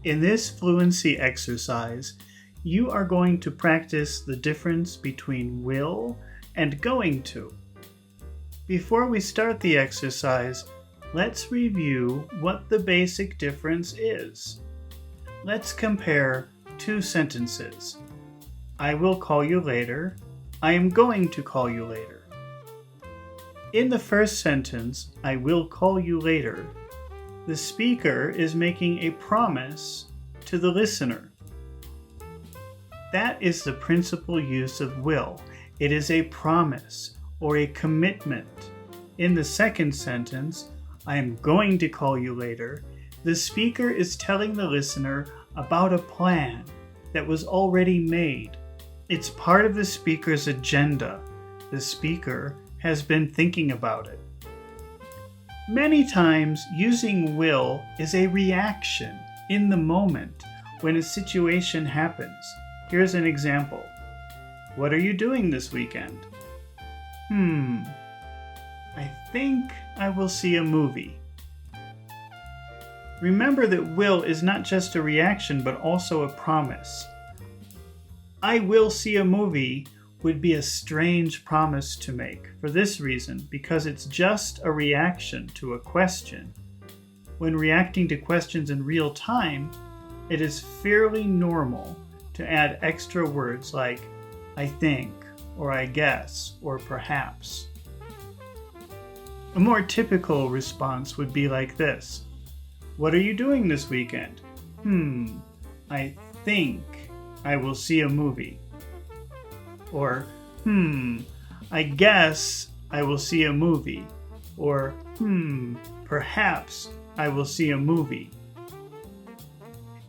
In this fluency exercise, you are going to practice the difference between will and going to. Before we start the exercise, let's review what the basic difference is. Let's compare two sentences. I will call you later. I am going to call you later. In the first sentence, I will call you later, the speaker is making a promise to the listener. That is the principal use of will. It is a promise or a commitment. In the second sentence, I am going to call you later, the speaker is telling the listener about a plan that was already made. It's part of the speaker's agenda. The speaker has been thinking about it. Many times, using will is a reaction in the moment when a situation happens. Here's an example. What are you doing this weekend? I think I will see a movie. Remember that will is not just a reaction, but also a promise. I will see a movie would be a strange promise to make for this reason, because it's just a reaction to a question. When reacting to questions in real time, it is fairly normal to add extra words like I think, or I guess, or perhaps. A more typical response would be like this. What are you doing this weekend? I think I will see a movie. Or, I guess I will see a movie. Or, perhaps I will see a movie.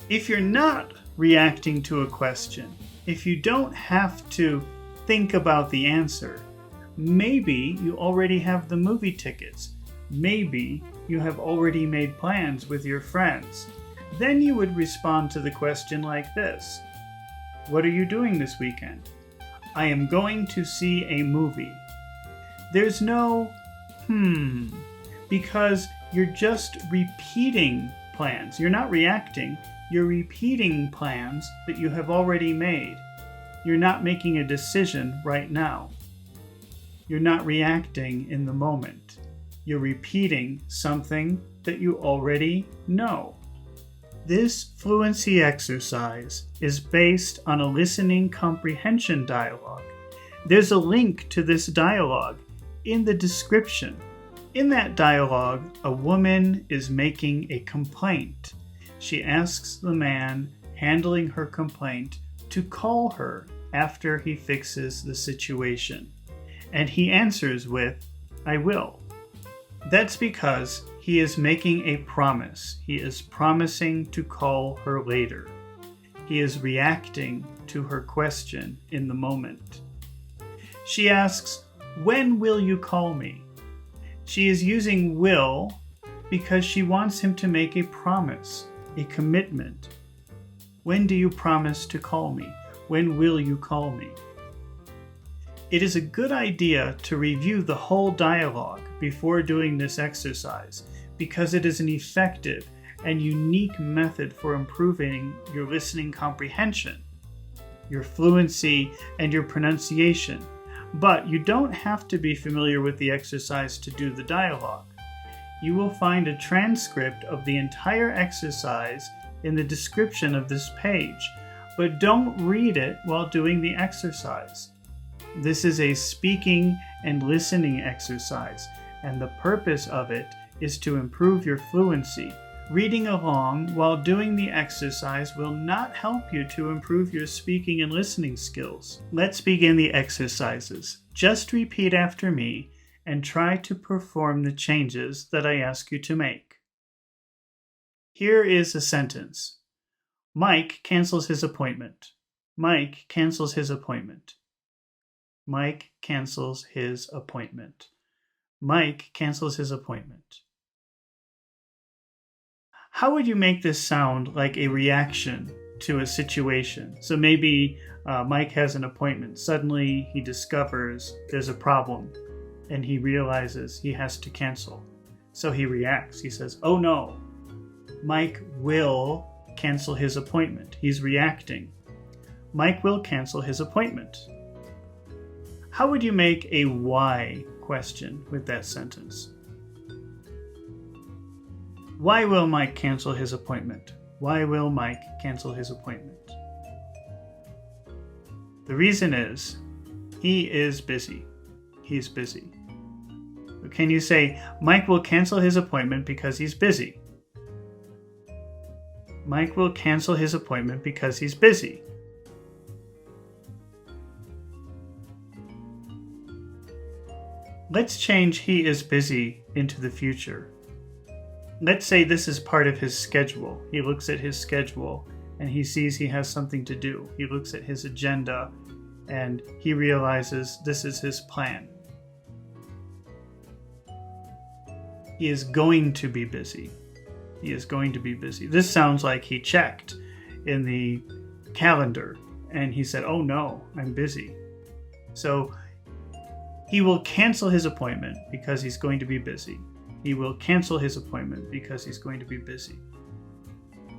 If you're not reacting to a question, if you don't have to think about the answer, maybe you already have the movie tickets. Maybe you have already made plans with your friends. Then you would respond to the question like this. What are you doing this weekend? I am going to see a movie. There's no because you're just repeating plans. You're not reacting. You're repeating plans that you have already made. You're not making a decision right now. You're not reacting in the moment. You're repeating something that you already know. This fluency exercise is based on a listening comprehension dialogue. There's a link to this dialogue in the description. In that dialogue, a woman is making a complaint. She asks the man handling her complaint to call her after he fixes the situation. And he answers with, I will. That's because he is making a promise. He is promising to call her later. He is reacting to her question in the moment. She asks, when will you call me? She is using will because she wants him to make a promise, a commitment. When do you promise to call me? When will you call me? It is a good idea to review the whole dialogue before doing this exercise because it is an effective and unique method for improving your listening comprehension, your fluency, and your pronunciation. But you don't have to be familiar with the exercise to do the dialogue. You will find a transcript of the entire exercise in the description of this page, but don't read it while doing the exercise. This is a speaking and listening exercise, and the purpose of it is to improve your fluency. Reading along while doing the exercise will not help you to improve your speaking and listening skills. Let's begin the exercises. Just repeat after me and try to perform the changes that I ask you to make. Here is a sentence. Mike cancels his appointment. Mike cancels his appointment. Mike cancels his appointment. Mike cancels his appointment. How would you make this sound like a reaction to a situation? So maybe Mike has an appointment. Suddenly he discovers there's a problem and he realizes he has to cancel. So he reacts. He says, oh no, Mike will cancel his appointment. He's reacting. Mike will cancel his appointment. How would you make a why question with that sentence? Why will Mike cancel his appointment? Why will Mike cancel his appointment? The reason is he is busy. He's busy. Can you say, Mike will cancel his appointment because he's busy? Mike will cancel his appointment because he's busy. Let's change he is busy into the future. Let's say this is part of his schedule. He looks at his schedule and he sees he has something to do. He looks at his agenda and he realizes this is his plan. He is going to be busy. He is going to be busy. This sounds like he checked in the calendar and he said, oh no, I'm busy. So he will cancel his appointment because he's going to be busy. He will cancel his appointment because he's going to be busy.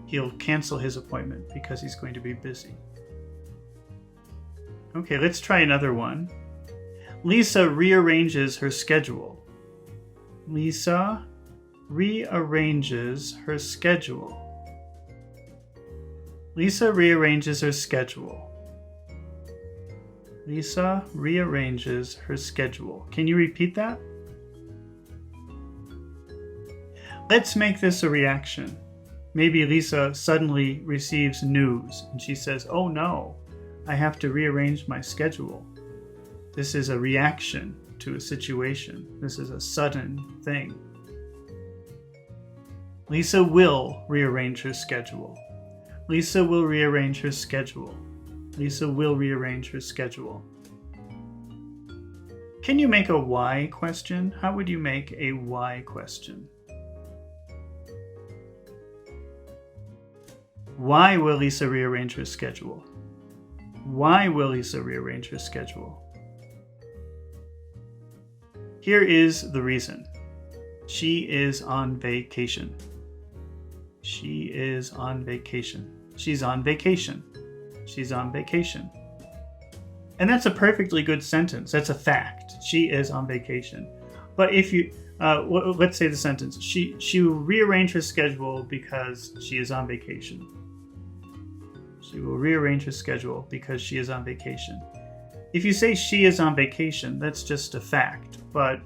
He'll cancel his appointment because he's going to be busy. Okay, let's try another one. Lisa rearranges her schedule. Lisa rearranges her schedule. Lisa rearranges her schedule. Lisa rearranges her schedule. Can you repeat that? Let's make this a reaction. Maybe Lisa suddenly receives news and she says, oh no, I have to rearrange my schedule. This is a reaction to a situation. This is a sudden thing. Lisa will rearrange her schedule. Lisa will rearrange her schedule. Lisa will rearrange her schedule. Can you make a why question? How would you make a why question? Why will Lisa rearrange her schedule? Why will Lisa rearrange her schedule? Here is the reason. She is on vacation. She is on vacation. She's on vacation. She's on vacation. And that's a perfectly good sentence. That's a fact. She is on vacation. But if you, let's say the sentence, she will rearrange her schedule because she is on vacation. She will rearrange her schedule because she is on vacation. If you say she is on vacation, that's just a fact. But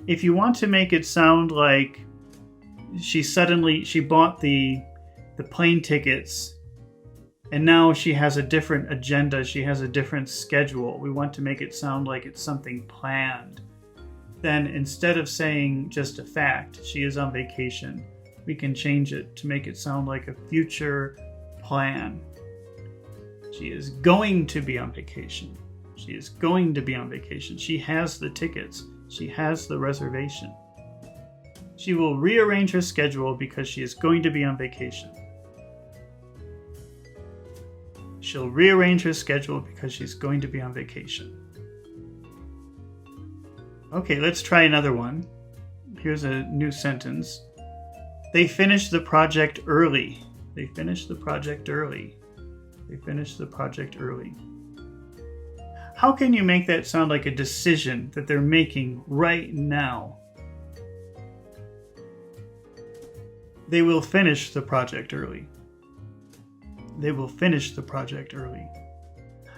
if you want to make it sound like she bought the plane tickets and now she has a different agenda, she has a different schedule, we want to make it sound like it's something planned, then instead of saying just a fact, she is on vacation, we can change it to make it sound like a future plan. She is going to be on vacation. She is going to be on vacation. She has the tickets. She has the reservation. She will rearrange her schedule because she is going to be on vacation. She'll rearrange her schedule because she's going to be on vacation. Okay, let's try another one. Here's a new sentence. They finished the project early. They finished the project early. They finished the project early. How can you make that sound like a decision that they're making right now? They will finish the project early. They will finish the project early.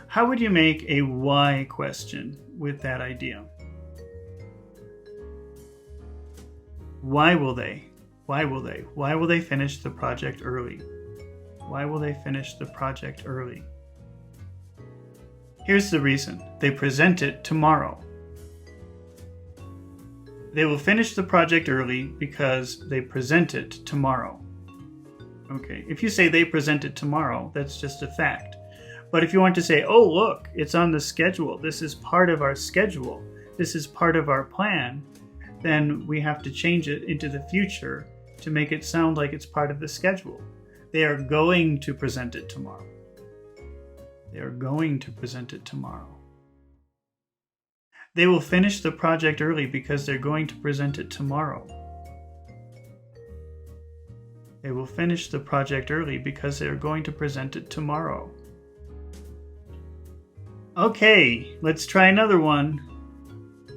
How would you make a why question with that idea? Why will they? Why will they? Why will they finish the project early? Why will they finish the project early? Here's the reason. They present it tomorrow. They will finish the project early because they present it tomorrow. Okay, if you say they present it tomorrow, that's just a fact. But if you want to say, oh look, it's on the schedule, this is part of our schedule, this is part of our plan, then we have to change it into the future to make it sound like it's part of the schedule. They are going to present it tomorrow. They are going to present it tomorrow. They will finish the project early because they're going to present it tomorrow. They will finish the project early because they're going to present it tomorrow. Okay, let's try another one.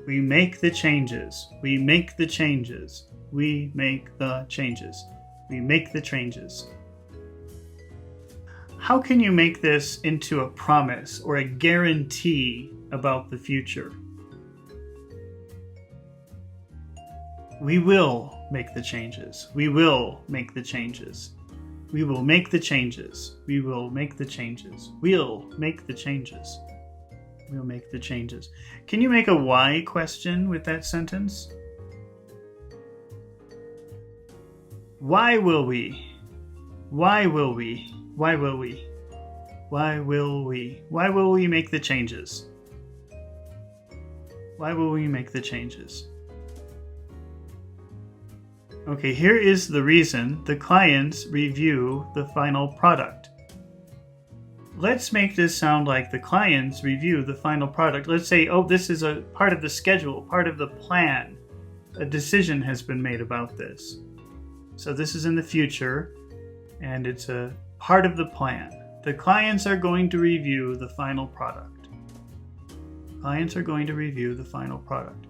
We make the changes. We make the changes. We make the changes. We make the changes. How can you make this into a promise or a guarantee about the future? We will make the changes. We will make the changes. We will make the changes. We will make the changes. We'll make the changes. We'll make the changes. Can you make a why question with that sentence? Why will we? Why will we? Why will we? Why will we? Why will we make the changes? Why will we make the changes? Okay, here is the reason. The clients review the final product. Let's make this sound like the clients review the final product. Let's say, oh, this is a part of the schedule, part of the plan. A decision has been made about this. So this is in the future, and it's a part of the plan. The clients are going to review the final product. Clients are going to review the final product.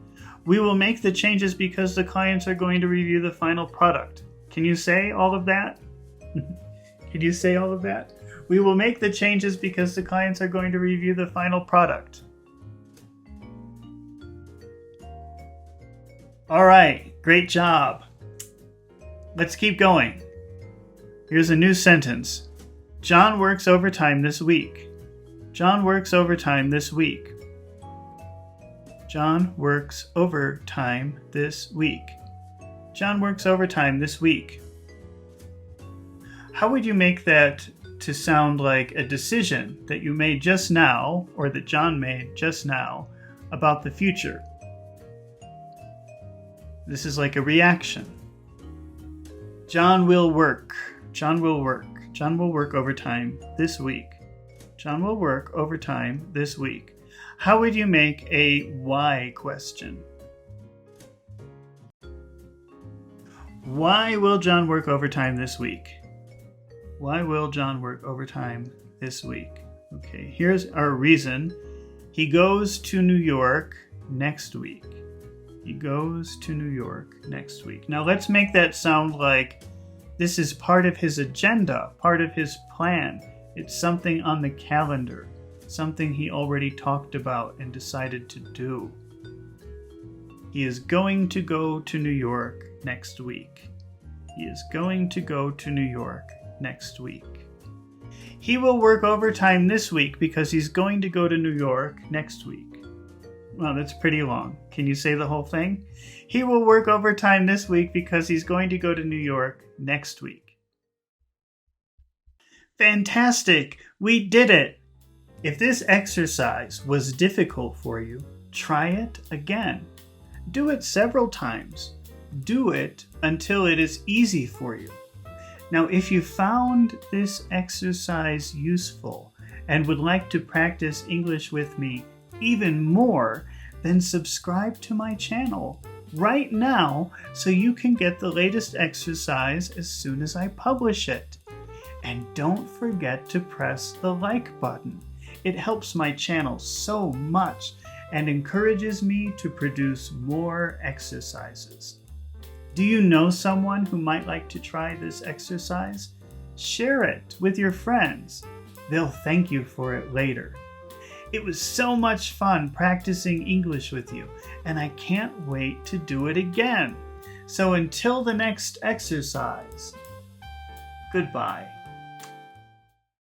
We will make the changes because the clients are going to review the final product. Can you say all of that? Can you say all of that? We will make the changes because the clients are going to review the final product. All right, great job. Let's keep going. Here's a new sentence. John works overtime this week. John works overtime this week. John works overtime this week. John works overtime this week. How would you make that to sound like a decision that you made just now, or that John made just now, about the future? This is like a reaction. John will work. John will work. John will work overtime this week. John will work overtime this week. How would you make a why question? Why will John work overtime this week? Why will John work overtime this week? Okay, here's our reason. He goes to New York next week. He goes to New York next week. Now let's make that sound like this is part of his agenda, part of his plan. It's something on the calendar, something he already talked about and decided to do. He is going to go to New York next week. He is going to go to New York next week. He will work overtime this week because he's going to go to New York next week. Well, that's pretty long. Can you say the whole thing? He will work overtime this week because he's going to go to New York next week. Fantastic! We did it! If this exercise was difficult for you, try it again. Do it several times. Do it until it is easy for you. Now, if you found this exercise useful and would like to practice English with me even more, then subscribe to my channel right now so you can get the latest exercise as soon as I publish it. And don't forget to press the like button. It helps my channel so much and encourages me to produce more exercises. Do you know someone who might like to try this exercise? Share it with your friends. They'll thank you for it later. It was so much fun practicing English with you, and I can't wait to do it again. So until the next exercise, goodbye.